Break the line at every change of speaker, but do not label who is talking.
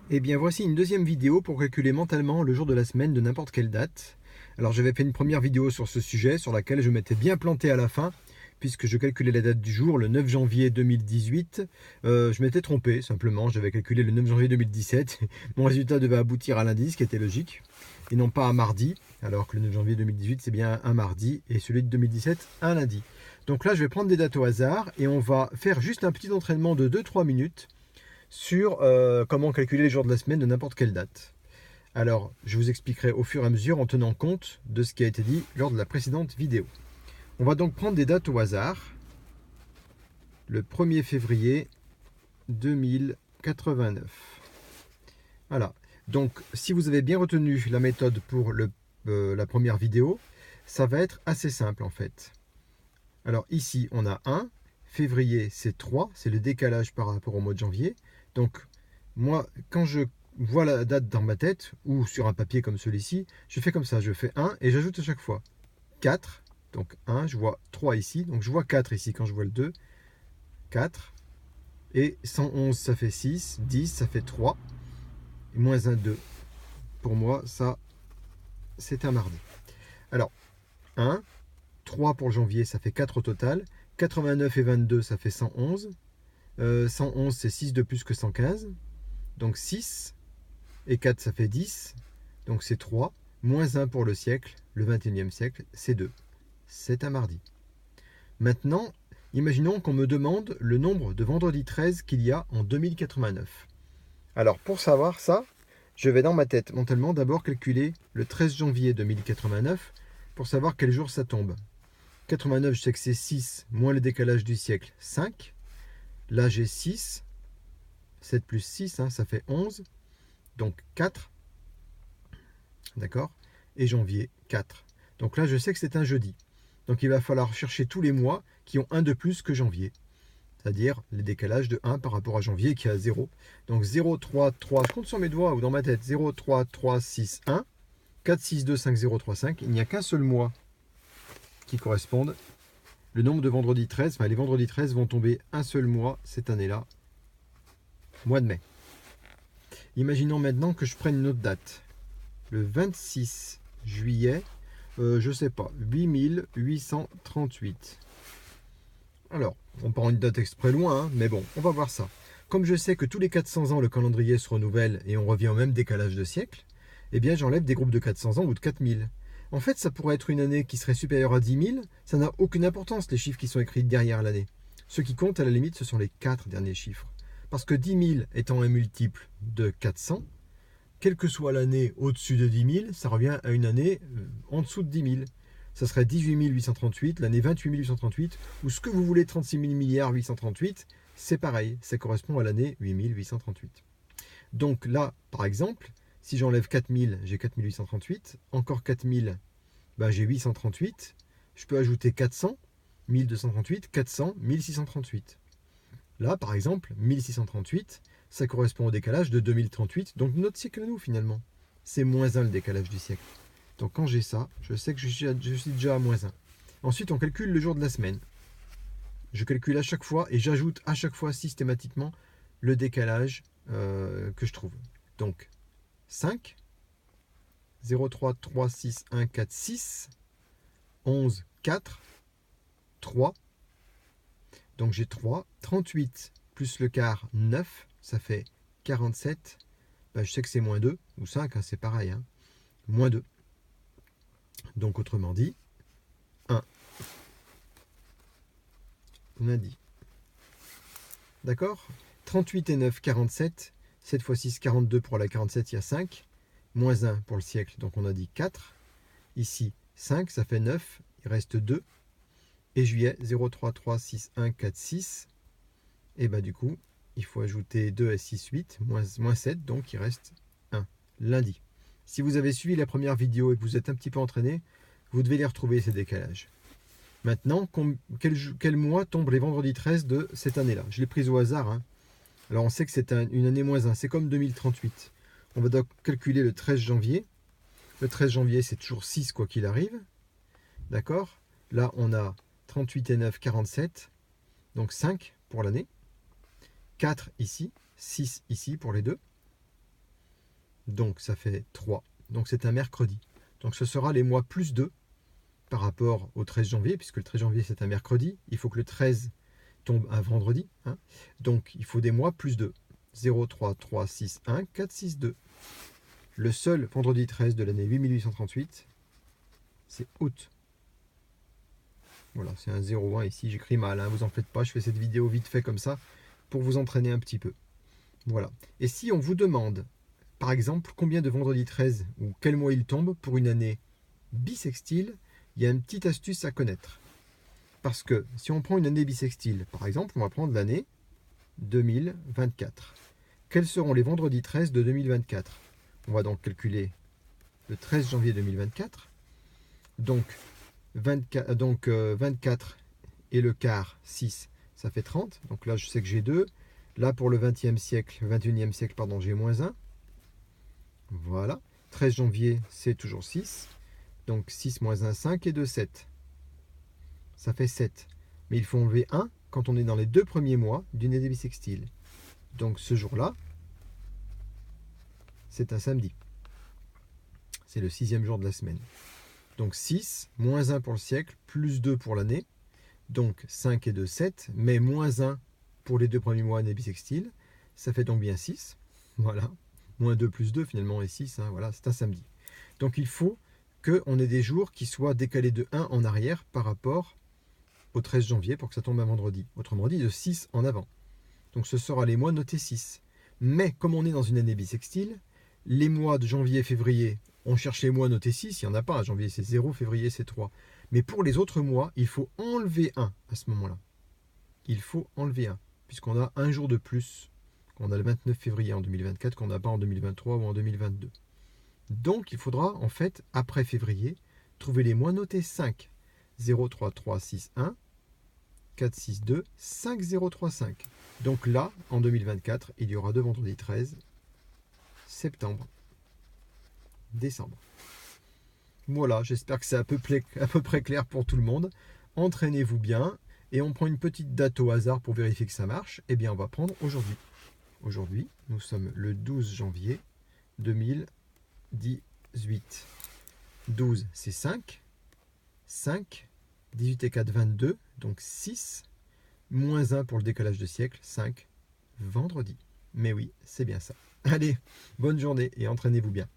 Et bien voici une deuxième vidéo pour calculer mentalement le jour de la semaine de n'importe quelle date. Alors j'avais fait une première vidéo sur ce sujet sur laquelle je m'étais bien planté à la fin puisque je calculais la date du jour, le 9 janvier 2018. Je m'étais trompé simplement, j'avais calculé le 9 janvier 2017. Mon résultat devait aboutir à lundi, ce qui était logique, et non pas à mardi, alors que le 9 janvier 2018 c'est bien un mardi et celui de 2017 un lundi. Donc là je vais prendre des dates au hasard et on va faire juste un petit entraînement de 2-3 minutes sur comment calculer les jours de la semaine de n'importe quelle date. Alors, je vous expliquerai au fur et à mesure en tenant compte de ce qui a été dit lors de la précédente vidéo. On va donc prendre des dates au hasard. Le 1er février 2089. Voilà. Donc, si vous avez bien retenu la méthode pour la première vidéo, ça va être assez simple en fait. Alors ici, on a 1. Février, c'est 3. C'est le décalage par rapport au mois de janvier. Donc, moi, quand je vois la date dans ma tête, ou sur un papier comme celui-ci, je fais comme ça. Je fais 1 et j'ajoute à chaque fois 4. Donc 1, je vois 3 ici. Donc je vois 4 ici quand je vois le 2. 4. Et 111, ça fait 6. 10, ça fait 3. Et moins 1, 2. Pour moi, ça, c'est un mardi. Alors, 1, 3 pour janvier, ça fait 4 au total. 89 et 22, ça fait 111. 111, c'est 6 de plus que 115. Donc 6 et 4, ça fait 10. Donc c'est 3. Moins 1 pour le siècle, le 21e siècle, c'est 2. C'est un mardi. Maintenant, imaginons qu'on me demande le nombre de vendredi 13 qu'il y a en 2089. Alors pour savoir ça, je vais dans ma tête mentalement d'abord calculer le 13 janvier 2089 pour savoir quel jour ça tombe. 89, je sais que c'est 6 moins le décalage du siècle, 5. Là j'ai 6. 7 plus 6, ça fait 11. Donc 4. D'accord. Et janvier, 4. Donc là, je sais que c'est un jeudi. Donc il va falloir chercher tous les mois qui ont un de plus que janvier. C'est-à-dire les décalages de 1 par rapport à janvier qui est à 0. Donc 0, 3, 3, je compte sur mes doigts ou dans ma tête. 0, 3, 3, 6, 1. 4, 6, 2, 5, 0, 3, 5. Il n'y a qu'un seul mois qui corresponde. Le nombre de vendredis 13, les vendredis 13 vont tomber un seul mois cette année-là, mois de mai. Imaginons maintenant que je prenne une autre date. Le 26 juillet, je sais pas, 8838. Alors, on prend une date exprès loin, mais bon, on va voir ça. Comme je sais que tous les 400 ans, le calendrier se renouvelle et on revient au même décalage de siècle, eh bien j'enlève des groupes de 400 ans ou de 4000. En fait, ça pourrait être une année qui serait supérieure à 10 000, ça n'a aucune importance les chiffres qui sont écrits derrière l'année. Ce qui compte à la limite, ce sont les 4 derniers chiffres. Parce que 10 000 étant un multiple de 400, quelle que soit l'année au-dessus de 10 000, ça revient à une année en dessous de 10 000. Ça serait 18 838, l'année 28 838, ou ce que vous voulez, 36 000 milliards 838, c'est pareil, ça correspond à l'année 8838. Donc là, par exemple, si j'enlève 4000, j'ai 4838, encore 4000, j'ai 838, je peux ajouter 400, 1238, 400, 1638. Là, par exemple, 1638, ça correspond au décalage de 2038, donc notre siècle à nous finalement. C'est moins 1 le décalage du siècle. Donc quand j'ai ça, je sais que je suis déjà à moins 1. Ensuite, on calcule le jour de la semaine. Je calcule à chaque fois et j'ajoute à chaque fois systématiquement le décalage que je trouve. Donc 5, 0, 3, 3, 6, 1, 4, 6, 11, 4, 3. Donc j'ai 3, 38 plus le quart, 9, ça fait 47. Je sais que c'est moins 2, ou 5, c'est pareil. Moins 2. Donc autrement dit, 1. On a dit. D'accord. 38 et 9, 47. 7 fois 6, 42 pour la 47, il y a 5. Moins 1 pour le siècle, donc on a dit 4. Ici, 5, ça fait 9. Il reste 2. Et juillet, 0, 3, 3, 6, 1, 4, 6. Et du coup, il faut ajouter 2 à 6, 8, moins 7, donc il reste 1. Lundi. Si vous avez suivi la première vidéo et que vous êtes un petit peu entraîné, vous devez les retrouver, ces décalages. Maintenant, quel mois tombent les vendredis 13 de cette année-là? Je l'ai prise au hasard. Alors on sait que c'est une année moins 1, c'est comme 2038. On va donc calculer le 13 janvier. Le 13 janvier, c'est toujours 6 quoi qu'il arrive. D'accord. Là, on a 38 et 9, 47. Donc 5 pour l'année. 4 ici, 6 ici pour les deux. Donc ça fait 3. Donc c'est un mercredi. Donc ce sera les mois plus 2 par rapport au 13 janvier, puisque le 13 janvier c'est un mercredi. Il faut que le 13 tombe un vendredi. Hein. Donc il faut des mois plus 2. 0, 3, 3, 6, 1, 4, 6, 2. Le seul vendredi 13 de l'année 8838, c'est août. Voilà, c'est un 0,1 ici, j'écris mal, hein, vous en faites pas, je fais cette vidéo vite fait comme ça pour vous entraîner un petit peu. Voilà. Et si on vous demande, par exemple, combien de vendredi 13 ou quel mois il tombe pour une année bissextile, il y a une petite astuce à connaître. Parce que si on prend une année bissextile, par exemple, on va prendre l'année 2024. Quels seront les vendredis 13 de 2024? On va donc calculer le 13 janvier 2024. Donc 24 et le quart, 6, ça fait 30. Donc là, je sais que j'ai 2. Là, pour le 20e siècle, 21e siècle, pardon, j'ai moins 1. Voilà. 13 janvier, c'est toujours 6. Donc 6 moins 1, 5 et 2, 7. Ça fait 7. Mais il faut enlever 1 quand on est dans les 2 premiers mois d'une année bissextile. Donc ce jour-là, c'est un samedi. C'est le 6e jour de la semaine. Donc 6, moins 1 pour le siècle, plus 2 pour l'année. Donc 5 et 2, 7, mais moins 1 pour les 2 premiers mois année bissextile. Ça fait donc bien 6. Voilà. Moins 2 plus 2 finalement et 6. Hein, voilà, c'est un samedi. Donc il faut qu'on ait des jours qui soient décalés de 1 en arrière par rapport au 13 janvier pour que ça tombe un vendredi. Autrement dit, de 6 en avant. Donc ce sera les mois notés 6. Mais comme on est dans une année bissextile, les mois de janvier et février, on cherche les mois notés 6, il n'y en a pas. Janvier c'est 0, février c'est 3. Mais pour les autres mois, il faut enlever 1 à ce moment-là. Il faut enlever 1, puisqu'on a un jour de plus qu'on a le 29 février en 2024 qu'on n'a pas en 2023 ou en 2022. Donc il faudra en fait, après février, trouver les mois notés 5. 0, 3, 3, 6, 1, 4, 6, 2, 5, 0, 3, 5. Donc là, en 2024, il y aura 2 vendredis 13, septembre, décembre. Voilà, j'espère que c'est à peu près clair pour tout le monde. Entraînez-vous bien et on prend une petite date au hasard pour vérifier que ça marche. Eh bien, on va prendre aujourd'hui. Aujourd'hui, nous sommes le 12 janvier 2018. 12, c'est 5. 5, 18 et 4, 22, donc 6. Moins 1 pour le décalage de siècle, 5, vendredi. Mais oui, c'est bien ça. Allez, bonne journée et entraînez-vous bien.